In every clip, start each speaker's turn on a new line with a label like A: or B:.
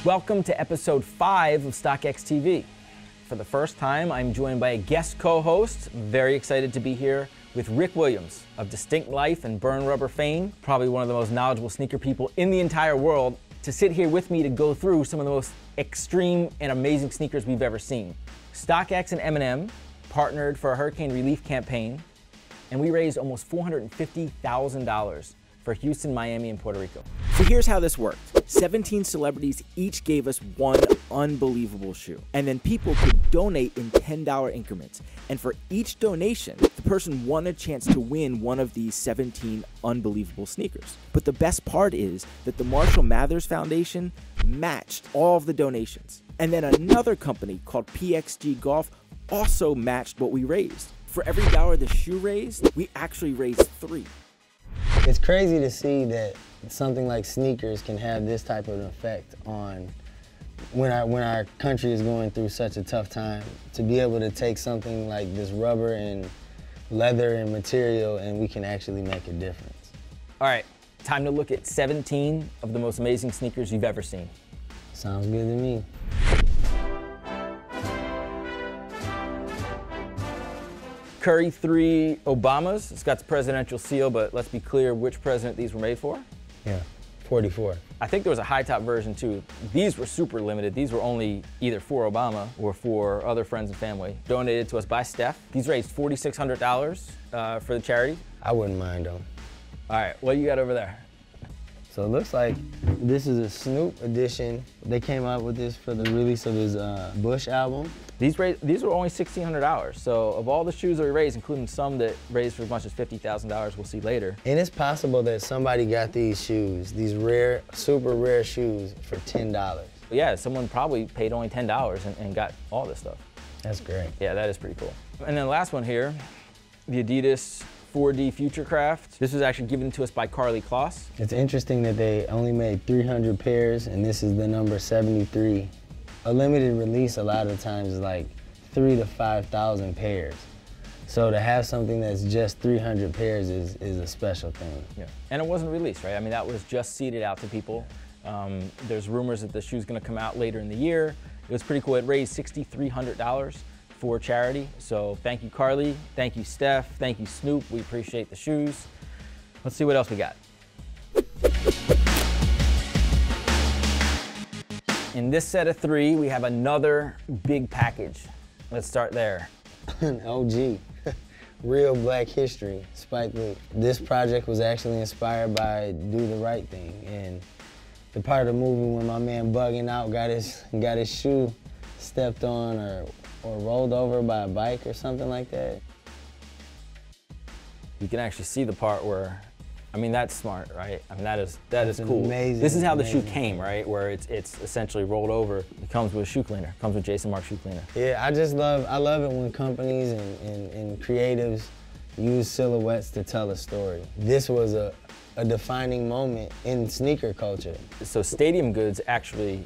A: Welcome to episode 5 of StockX TV. For the first time, I'm joined by a guest co-host. I'm very excited to be here with Rick Williams of Distinct Life and Burn Rubber fame, probably one of the most knowledgeable sneaker people in the entire world, to sit here with me to go through some of the most extreme and amazing sneakers we've ever seen. StockX and Eminem partnered for a hurricane relief campaign, and we raised almost $450,000 for Houston, Miami, and Puerto Rico. So here's how this worked. 17 celebrities each gave us one unbelievable shoe. And then people could donate in $10 increments. And for each donation, the person won a chance to win one of these 17 unbelievable sneakers. But the best part is that the Marshall Mathers Foundation matched all of the donations. And then another company called PXG Golf also matched what we raised. For every dollar the shoe raised, we actually raised 3.
B: It's crazy to see that something like sneakers can have this type of an effect on when our country is going through such a tough time. To be able to take something like this rubber and leather and material and we can actually make a difference.
A: All right, time to look at 17 of the most amazing sneakers you've ever seen.
B: Sounds good to me.
A: Curry 3 Obamas. It's got the presidential seal, but let's be clear which president these were made for.
B: Yeah, 44.
A: I think there was a high top version too. These were super limited. These were only either for Obama or for other friends and family. Donated to us by Steph. These raised $4,600 for the charity.
B: I wouldn't mind them.
A: All right, what do you got over there?
B: So it looks like this is a Snoop edition. They came out with this for the release of his Bush album.
A: These were only $1,600. So of all the shoes that we raised, including some that raised for as much as $50,000, we'll see later.
B: And it's possible that somebody got these shoes, these rare, super rare shoes for $10.
A: Yeah, someone probably paid only $10 and got all this stuff.
B: That's great.
A: Yeah, that is pretty cool. And then the last one here, the Adidas 4D Futurecraft. This was actually given to us by Carly Kloss.
B: It's interesting that they only made 300 pairs and this is the number 73. A limited release a lot of times is like 3,000 to 5,000 pairs. So to have something that's just 300 pairs is a special thing.
A: Yeah, and it wasn't released, right? I mean, that was just seeded out to people. There's rumors that the shoe's gonna come out later in the year. It was pretty cool. It raised $6,300 for charity. So thank you, Carly. Thank you, Steph. Thank you, Snoop. We appreciate the shoes. Let's see what else we got. In this set of 3, we have another big package. Let's start there.
B: An OG, real Black history, Spike Lee. This project was actually inspired by Do the Right Thing, and the part of the movie when my man bugging out got his shoe stepped on or rolled over by a bike or something like that.
A: You can actually see the part where, I mean, that's smart, right? I mean, that is cool.
B: Amazing,
A: this is how the shoe came, right? Where it's essentially rolled over. It comes with a shoe cleaner. It comes with Jason Mark's shoe cleaner.
B: Yeah, I love it when companies and creatives use silhouettes to tell a story. This was a defining moment in sneaker culture. So
A: Stadium Goods actually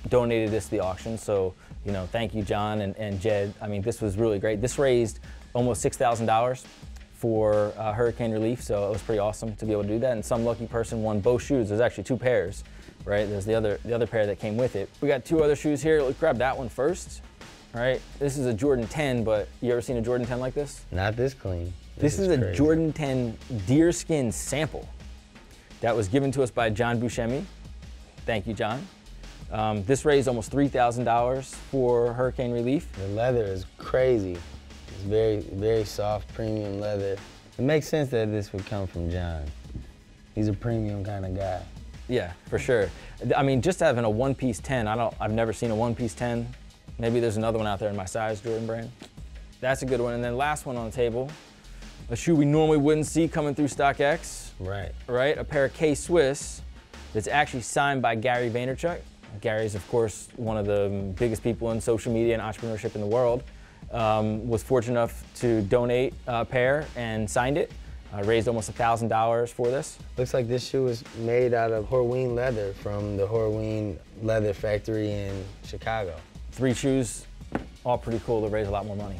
A: donated this to the auction. So, you know, thank you, John and Jed. I mean, this was really great. This raised almost $6,000 for hurricane relief, so it was pretty awesome to be able to do that. And some lucky person won both shoes. There's actually 2 pairs, right? There's the other pair that came with it. We got 2 other shoes here. Let's grab that one first. All right, this is a Jordan 10, but you ever seen a Jordan 10 like this?
B: Not this clean.
A: This is a Jordan 10 deerskin sample that was given to us by John Buscemi. Thank you, John. This raised almost $3,000 for hurricane relief.
B: The leather is crazy. It's very, very soft, premium leather. It makes sense that this would come from John. He's a premium kind of guy.
A: Yeah, for sure. I mean, just having a one-piece 10, I've never seen a one-piece 10. Maybe there's another one out there in my size, Jordan brand. That's a good one. And then last one on the table, a shoe we normally wouldn't see coming through StockX.
B: Right.
A: Right, a pair of K-Swiss that's actually signed by Gary Vaynerchuk. Gary's, of course, one of the biggest people in social media and entrepreneurship in the world. Was fortunate enough to donate a pair and signed it. Raised almost $1,000 for this.
B: Looks like this shoe is made out of Horween leather from the Horween leather factory in Chicago.
A: 3 shoes, all pretty cool to raise a lot more money.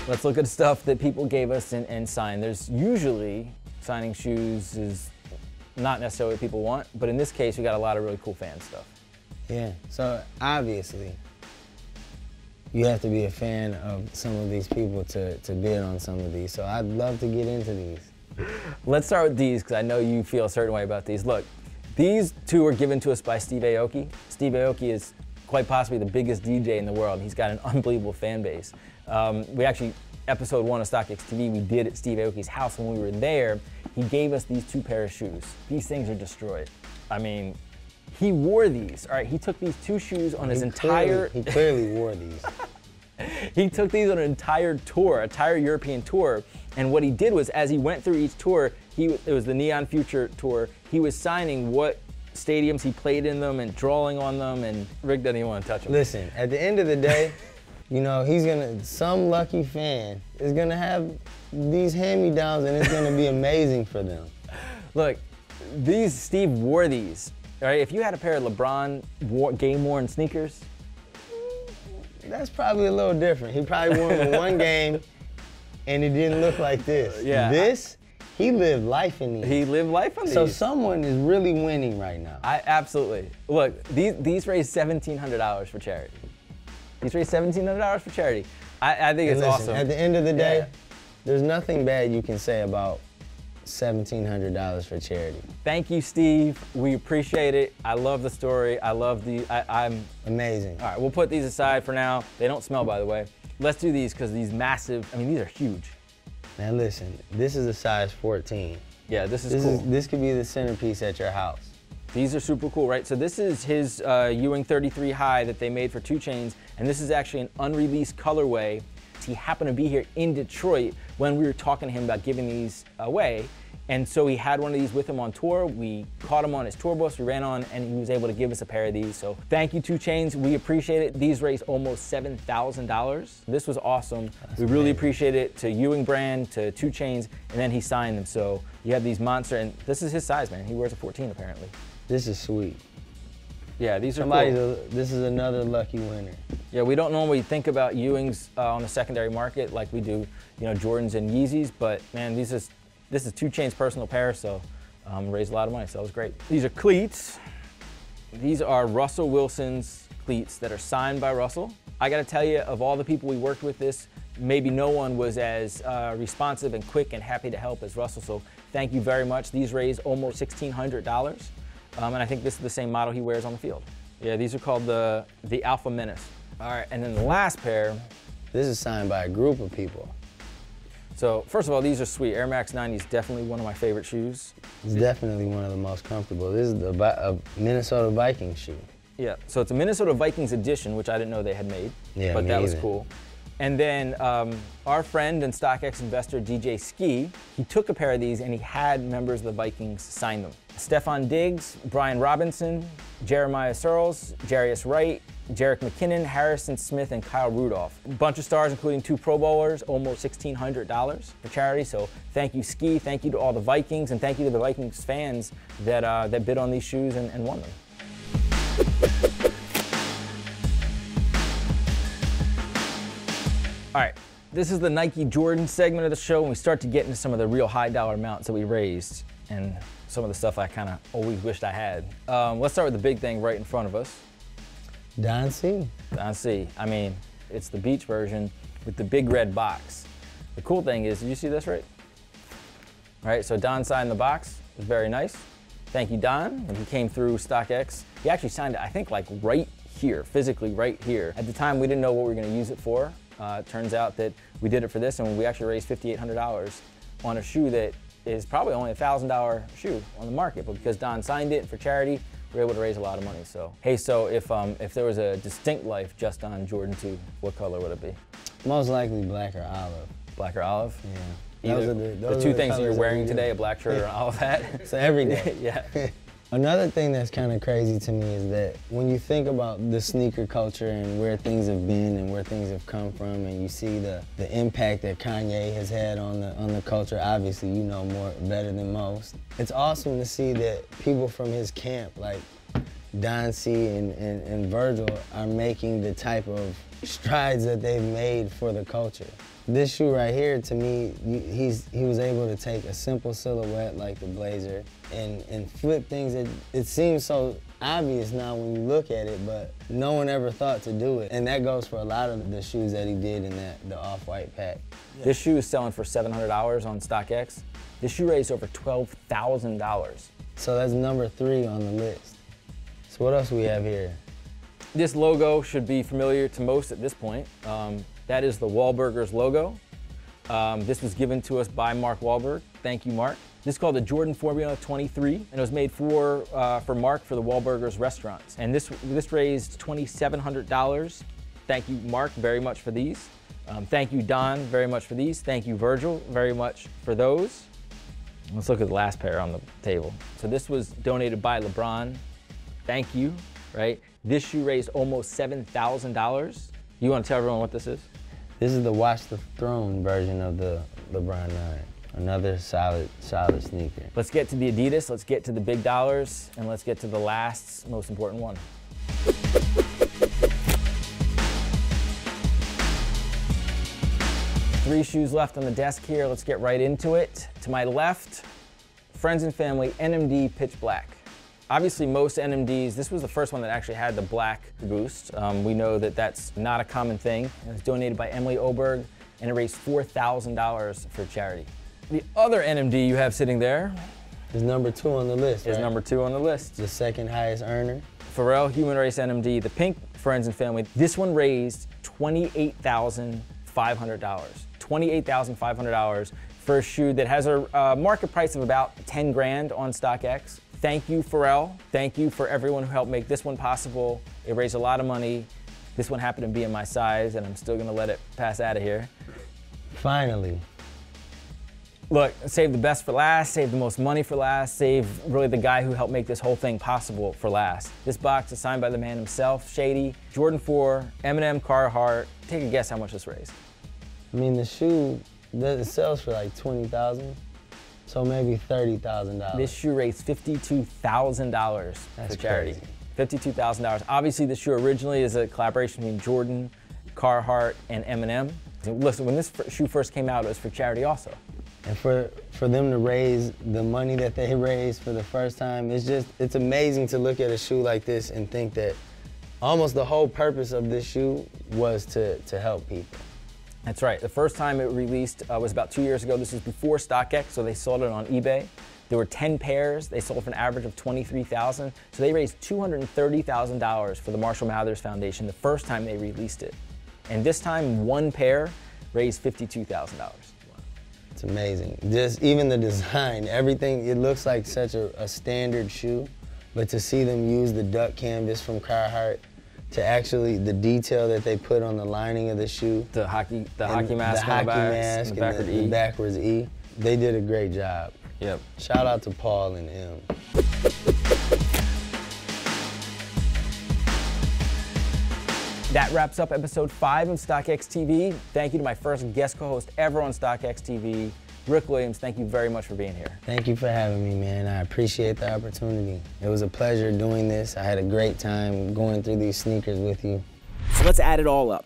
A: Let's look at stuff that people gave us and signed. There's usually signing shoes is not necessarily what people want, but in this case, we got a lot of really cool fan stuff.
B: Yeah, so obviously, you have to be a fan of some of these people to bid on some of these. So I'd love to get into these.
A: Let's start with these, because I know you feel a certain way about these. Look, these two were given to us by Steve Aoki. Steve Aoki is quite possibly the biggest DJ in the world. He's got an unbelievable fan base. We actually, episode 1 of StockX TV, we did at Steve Aoki's house. When we were there, he gave us these 2 pairs of shoes. These things are destroyed. I mean, he wore these, all right? He took these 2 shoes on his entire...
B: He clearly wore these.
A: He took these on an entire tour, entire European tour, and what he did was, as he went through each tour, it was the Neon Future tour, he was signing what stadiums he played in them and drawing on them, and Rick doesn't even want to touch them.
B: Listen, at the end of the day, you know, some lucky fan is gonna have these hand-me-downs and it's gonna be amazing for them.
A: Look, Steve wore these, all right? If you had a pair of LeBron game-worn sneakers,
B: that's probably a little different. He probably wore them in one game and it didn't look like this.
A: Yeah.
B: He lived life in these.
A: He lived life on these.
B: So someone is really winning right now.
A: Absolutely. Look, these raised $1,700 for charity. These raised $1,700 for charity. I think it's awesome.
B: At the end of the day, there's nothing bad you can say about $1,700 for charity.
A: Thank you, Steve. We appreciate it. I love the story. I'm
B: amazing.
A: All right, we'll put these aside for now. They don't smell, by the way. Let's do these, because these massive, I mean, these are huge.
B: Now listen, this is a size 14.
A: Yeah, this is cool.
B: This could be the centerpiece at your house.
A: These are super cool, right? So this is his Ewing 33 high that they made for 2 Chainz, and this is actually an unreleased colorway. He happened to be here in Detroit when we were talking to him about giving these away, and so he had one of these with him on tour. We caught him on his tour bus, we ran on, and he was able to give us a pair of these. So thank you, 2 Chainz. We appreciate it. These raised almost $7,000. This was awesome. We really appreciate it, to Ewing brand, to 2 Chainz, and then he signed them. So you have these monster, and this is his size, man. He wears a 14 apparently.
B: This is sweet.
A: Yeah, these are cool.
B: This is another lucky winner.
A: Yeah, we don't normally think about Ewings on the secondary market like we do, you know, Jordans and Yeezys, but man, this is 2 Chainz personal pair, so raised a lot of money, so that was great. These are cleats. These are Russell Wilson's cleats that are signed by Russell. I gotta tell you, of all the people we worked with this, maybe no one was as responsive and quick and happy to help as Russell, so thank you very much. These raised almost $1,600. And I think this is the same model he wears on the field. Yeah, these are called the Alpha Menace. All right, and then the last pair.
B: This is signed by a group of people.
A: So first of all, these are sweet. Air Max 90 is definitely one of my favorite shoes.
B: It's definitely one of the most comfortable. This is a Minnesota Vikings shoe.
A: Yeah, so it's a Minnesota Vikings edition, which I didn't know they had made, but that was cool. And then our friend and StockX investor, DJ Ski, he took a pair of these and he had members of the Vikings sign them. Stephon Diggs, Brian Robinson, Jeremiah Searles, Jarius Wright, Jerick McKinnon, Harrison Smith, and Kyle Rudolph. A bunch of stars, including 2 Pro Bowlers, almost $1,600 for charity. So thank you, Ski. Thank you to all the Vikings, and thank you to the Vikings fans that bid on these shoes and won them. All right, this is the Nike Jordan segment of the show, and we start to get into some of the real high dollar amounts that we raised and some of the stuff I kind of always wished I had. Let's start with the big thing right in front of us.
B: Don C.
A: Don C. I mean, it's the beach version with the big red box. The cool thing is, did you see this right? All right, so Don signed the box. It was very nice. Thank you, Don. And he came through StockX. He actually signed it, I think, like right here, physically right here. At the time, we didn't know what we were going to use it for. It turns out that we did it for this, and we actually raised $5,800 on a shoe that is probably only a $1,000 shoe on the market, but because Don signed it for charity, we were able to raise a lot of money. So, hey, so if there was a distinct life just on Jordan 2, what color would it be?
B: Most likely black or olive.
A: Black or olive?
B: Yeah.
A: Either the 2 things that you're wearing today, a black shirt or an olive hat?
B: So every day.
A: Yeah.
B: Another thing that's kind of crazy to me is that when you think about the sneaker culture and where things have been and where things have come from, and you see the impact that Kanye has had on the culture, obviously you know better than most. It's awesome to see that people from his camp, like Don C and Virgil are making the type of strides that they've made for the culture. This shoe right here, to me, he was able to take a simple silhouette like the Blazer and flip things. It seems so obvious now when you look at it, but no one ever thought to do it. And that goes for a lot of the shoes that he did in the Off-White pack.
A: Yeah. This shoe is selling for $700 on StockX. This shoe raised over $12,000.
B: So that's number 3 on the list. So what else we have here?
A: This logo should be familiar to most at this point. That is the Wahlburgers logo. This was given to us by Mark Wahlberg. Thank you, Mark. This is called the Jordan Formula 23, and it was made for Mark for the Wahlburgers restaurants. And this raised $2,700. Thank you, Mark, very much for these. Thank you, Don, very much for these. Thank you, Virgil, very much for those. Let's look at the last pair on the table. So this was donated by LeBron. Thank you, right? This shoe raised almost $7,000. You want to tell everyone what this is?
B: This is the Watch the Throne version of the LeBron 9. Another solid sneaker.
A: Let's get to the Adidas, let's get to the big dollars, and let's get to the last most important one. Three shoes left on the desk here. Let's get right into it. To my left, friends and family, NMD Pitch Black. Obviously, most NMDs, this was the first one that actually had the black boost. We know that that's not a common thing. It was donated by Emily Oberg, and it raised $4,000 for charity. The other NMD you have sitting there
B: is number 2 on the list,
A: is
B: right?
A: number 2 on the list.
B: The second highest earner.
A: Pharrell Human Race NMD, the pink friends and family. This one raised $28,500. $28,500 for a shoe that has a market price of about 10 grand on StockX. Thank you, Pharrell. Thank you for everyone who helped make this one possible. It raised a lot of money. This one happened to be in my size, and I'm still gonna let it pass out of here.
B: Finally.
A: Look, save the best for last, save the most money for last, save really the guy who helped make this whole thing possible for last. This box is signed by the man himself, Shady, Jordan 4, Eminem, Carhartt. Take a guess how much this raised.
B: I mean, the shoe, it sells for like $20,000, so maybe $30,000.
A: This shoe raised $52,000 for charity. $52,000. Obviously, the shoe originally is a collaboration between Jordan, Carhartt, and Eminem. Listen, when this shoe first came out, it was for charity also.
B: And for them to raise the money that they raised for the first time, it's amazing to look at a shoe like this and think that almost the whole purpose of this shoe was to help people.
A: That's right. The first time it released was about 2 years ago. This was before StockX, so they sold it on eBay. There were 10 pairs. They sold for an average of $23,000. So they raised $230,000 for the Marshall Mathers Foundation the first time they released it. And this time, one pair raised $52,000.
B: It's amazing. Just even the design, everything, it looks like such a standard shoe, but to see them use the duck canvas from Carhartt, to actually the detail that they put on the lining of the shoe.
A: The hockey mask
B: the
A: on the back,
B: mask
A: and
B: the backwards E. They did a great job.
A: Yep.
B: Shout out to Paul and M.
A: That wraps up episode 5 of StockX TV. Thank you to my first guest co-host ever on StockX TV, Rick Williams. Thank you very much for being here.
B: Thank you for having me, man. I appreciate the opportunity. It was a pleasure doing this. I had a great time going through these sneakers with you.
C: So let's add it all up.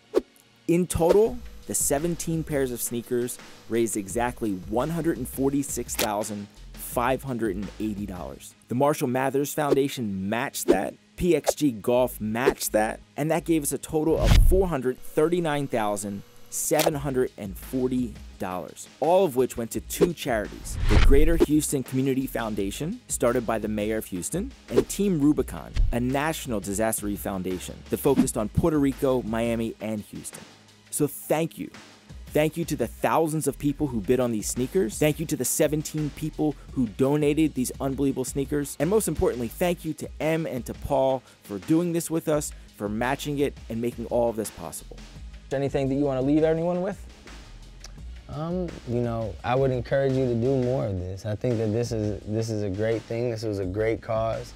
C: In total, the 17 pairs of sneakers raised exactly $146,580. The Marshall Mathers Foundation matched that. PXG Golf matched that, and that gave us a total of $439,740, all of which went to 2 charities: the Greater Houston Community Foundation, started by the Mayor of Houston, and Team Rubicon, a national disaster relief foundation that focused on Puerto Rico, Miami, and Houston. So thank you. Thank you to the thousands of people who bid on these sneakers. Thank you to the 17 people who donated these unbelievable sneakers. And most importantly, thank you to Em and to Paul for doing this with us, for matching it and making all of this possible.
A: Anything that you want to leave anyone with?
B: You know, I would encourage you to do more of this. I think that this is a great thing. This was a great cause.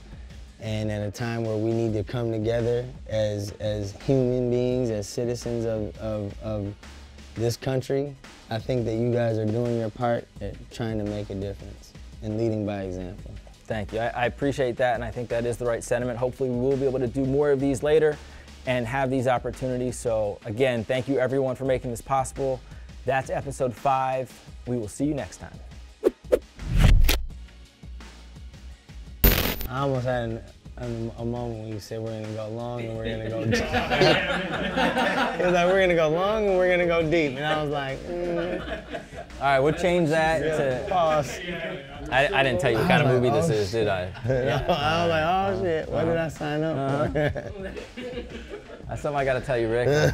B: And at a time where we need to come together as human beings, as citizens of this country, I think that you guys are doing your part at trying to make a difference and leading by example.
A: Thank you. I appreciate that, and I think that is the right sentiment. Hopefully we will be able to do more of these later and have these opportunities. So again, thank you everyone for making this possible. That's episode 5. We will see you next time.
B: I almost had a moment when you said we're gonna go long and we're gonna go deep. It was like, we're gonna go long and we're gonna go deep. And I was like,
A: All right, we'll change that to...
B: Pause.
A: I didn't tell you what kind of movie this is, did I?
B: I was like, oh shit, what did I sign up for?
A: That's something I gotta tell you, Rick.